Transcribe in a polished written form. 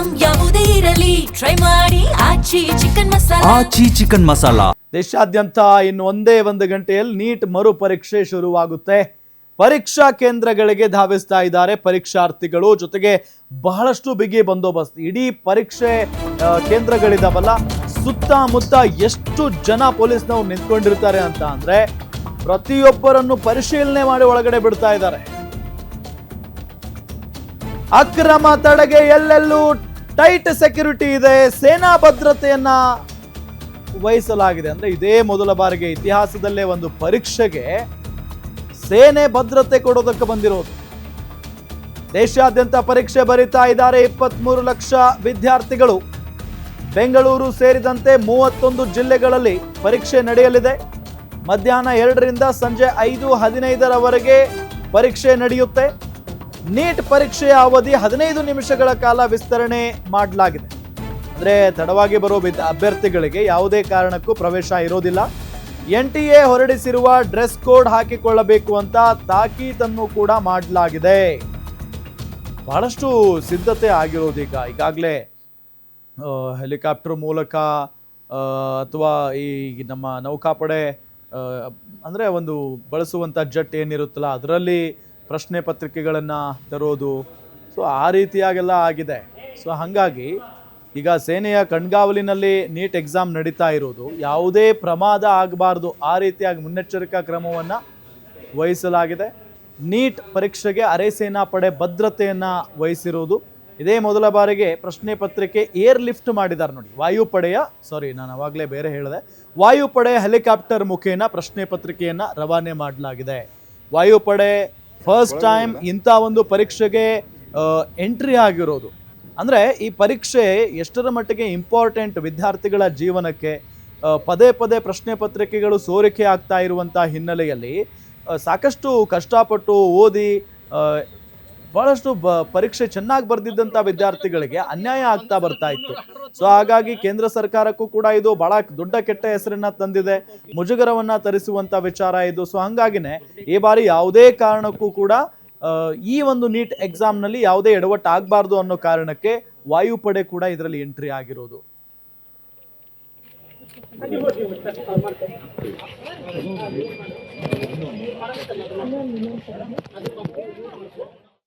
Item ಯಾವುದೇ ಇರಲಿ try ಮಾಡಿ ಆಚಿ ಚಿಕನ್ ಮಸಾಲಾ. ದೇಶಾದ್ಯಂತ ಇನ್ನು ಒಂದೇ ಒಂದು ಗಂಟೆಯಲ್ಲಿ ನೀಟ್ ಮರು ಪರೀಕ್ಷೆ ಶುರುವಾಗುತ್ತೆ. ಪರೀಕ್ಷಾ ಕೇಂದ್ರಗಳಿಗೆ ಧಾವಿಸ್ತಾ ಇದ್ದಾರೆ ಪರೀಕ್ಷಾರ್ಥಿಗಳು. ಜೊತೆಗೆ ಬಹಳಷ್ಟು ಬಿಗಿ ಬಂದೋಬಸ್ತ್. ಇಡೀ ಪರೀಕ್ಷೆ ಕೇಂದ್ರಗಳಿದಾವಲ್ಲ, ಸುತ್ತಮುತ್ತ ಎಷ್ಟು ಜನ ಪೊಲೀಸ್ನವ್ರು ನಿಂತ್ಕೊಂಡಿರ್ತಾರೆ ಅಂತ ಅಂದ್ರೆ ಪ್ರತಿಯೊಬ್ಬರನ್ನು ಪರಿಶೀಲನೆ ಮಾಡಿ ಒಳಗಡೆ ಬಿಡ್ತಾ ಇದ್ದಾರೆ. ಅಕ್ರಮ ತಡೆಗೆ ಎಲ್ಲೆಲ್ಲೂ ಟೈಟ್ ಸೆಕ್ಯೂರಿಟಿ ಇದೆ. ಸೇನಾ ಭದ್ರತೆಯನ್ನ ವಹಿಸಲಾಗಿದೆ. ಅಂದ್ರೆ ಇದೇ ಮೊದಲ ಬಾರಿಗೆ ಇತಿಹಾಸದಲ್ಲೇ ಒಂದು ಪರೀಕ್ಷೆಗೆ ಸೇನೆ ಭದ್ರತೆ ಕೊಡೋದಕ್ಕೆ ಬಂದಿರೋದು. ದೇಶಾದ್ಯಂತ ಪರೀಕ್ಷೆ ಬರೀತಾ ಇದ್ದಾರೆ 23 ಲಕ್ಷ ವಿದ್ಯಾರ್ಥಿಗಳು. ಬೆಂಗಳೂರು ಸೇರಿದಂತೆ 31 ಜಿಲ್ಲೆಗಳಲ್ಲಿ ಪರೀಕ್ಷೆ ನಡೆಯಲಿದೆ. ಮಧ್ಯಾಹ್ನ 2ರಿಂದ ಸಂಜೆ 5:15ರವರೆಗೆ ಪರೀಕ್ಷೆ ನಡೆಯುತ್ತೆ. ನೀಟ್ ಪರೀಕ್ಷೆಯ ಅವಧಿ 15 ನಿಮಿಷಗಳ ಕಾಲ ವಿಸ್ತರಣೆ ಮಾಡಲಾಗಿದೆ. ಅಂದ್ರೆ ತಡವಾಗಿ ಬರೋ ಅಭ್ಯರ್ಥಿಗಳಿಗೆ ಯಾವುದೇ ಕಾರಣಕ್ಕೂ ಪ್ರವೇಶ ಇರೋದಿಲ್ಲ. NTA ಹೊರಡಿಸಿರುವ ಡ್ರೆಸ್ ಕೋಡ್ ಹಾಕಿಕೊಳ್ಳಬೇಕು ಅಂತ ತಾಕೀತನ್ನು ಕೂಡ ಮಾಡಲಾಗಿದೆ. ಬಹಳಷ್ಟು ಸಿದ್ಧತೆ ಆಗಿರೋದೀಗ. ಈಗಾಗಲೇ ಹೆಲಿಕಾಪ್ಟರ್ ಮೂಲಕ ಅಥವಾ ಈ ನಮ್ಮ ನೌಕಾಪಡೆ ಅಂದರೆ ಒಂದು ಬಳಸುವಂಥ ಜೆಟ್ ಏನಿರುತ್ತಲ್ಲ ಅದರಲ್ಲಿ ಪ್ರಶ್ನೆ ಪತ್ರಿಕೆಗಳನ್ನು ತರೋದು. ಸೊ ಆ ರೀತಿಯಾಗೆಲ್ಲ ಆಗಿದೆ. ಸೊ ಹಾಗಾಗಿ ಈಗ ಸೇನೆಯ ಕಣ್ಗಾವಲಿನಲ್ಲಿ ನೀಟ್ ಎಕ್ಸಾಮ್ ನಡೀತಾ ಇರೋದು. ಯಾವುದೇ ಪ್ರಮಾದ ಆಗಬಾರ್ದು ಆ ರೀತಿಯಾಗಿ ಮುನ್ನೆಚ್ಚರಿಕಾ ಕ್ರಮವನ್ನು ವಹಿಸಲಾಗಿದೆ. ನೀಟ್ ಪರೀಕ್ಷೆಗೆ ಅರೆ ಸೇನಾ ಪಡೆ ಭದ್ರತೆಯನ್ನು ವಹಿಸಿರುವುದು. ಇದೇ ಮೊದಲ ಬಾರಿಗೆ ಪ್ರಶ್ನೆ ಪತ್ರಿಕೆ ಏರ್ ಲಿಫ್ಟ್ ಮಾಡಿದ್ದಾರೆ ನೋಡಿ. ನಾನು ಅವಾಗಲೇ ಬೇರೆ ಹೇಳಿದೆ. ವಾಯುಪಡೆ ಹೆಲಿಕಾಪ್ಟರ್ ಮುಖೇನ ಪ್ರಶ್ನೆ ಪತ್ರಿಕೆಯನ್ನು ರವಾನೆ ಮಾಡಲಾಗಿದೆ. ವಾಯುಪಡೆ ಫಸ್ಟ್ ಟೈಮ್ ಇಂಥ ಒಂದು ಪರೀಕ್ಷೆಗೆ ಎಂಟ್ರಿ ಆಗಿರೋದು. ಅಂದರೆ ಈ ಪರೀಕ್ಷೆ ಎಷ್ಟರ ಮಟ್ಟಿಗೆ ಇಂಪಾರ್ಟೆಂಟ್ ವಿದ್ಯಾರ್ಥಿಗಳ ಜೀವನಕ್ಕೆ. ಪದೇ ಪದೇ ಪ್ರಶ್ನೆ ಪತ್ರಿಕೆಗಳು ಸೋರಿಕೆ ಆಗ್ತಾ ಇರುವಂಥ ಹಿನ್ನೆಲೆಯಲ್ಲಿ ಸಾಕಷ್ಟು ಕಷ್ಟಪಟ್ಟು ಓದಿ ಬಹಳಷ್ಟು ಪರೀಕ್ಷೆ ಚೆನ್ನಾಗಿ ಬರೆದಿದ್ದಂಥ ವಿದ್ಯಾರ್ಥಿಗಳಿಗೆ ಅನ್ಯಾಯ ಆಗ್ತಾ ಬರ್ತಾ ಇತ್ತು. ಸೊ ಹಾಗಾಗಿ ಕೇಂದ್ರ ಸರ್ಕಾರಕ್ಕೂ ಕೂಡ ಇದು ಬಹಳ ದೊಡ್ಡ ಕೆಟ್ಟ ಹೆಸರನ್ನ ತಂದಿದೆ, ಮುಜುಗರವನ್ನ ತರಿಸುವಂತ ವಿಚಾರ ಇದು. ಸೊ ಹಂಗಾಗಿನೇ ಈ ಬಾರಿ ಯಾವುದೇ ಕಾರಣಕ್ಕೂ ಕೂಡ ಈ ಒಂದು ನೀಟ್ ಎಕ್ಸಾಮ್ನಲ್ಲಿ ಯಾವುದೇ ಎಡವಟ್ಟು ಆಗಬಾರ್ದು ಅನ್ನೋ ಕಾರಣಕ್ಕೆ ವಾಯುಪಡೆ ಕೂಡ ಇದರಲ್ಲಿ ಎಂಟ್ರಿ ಆಗಿರೋದು.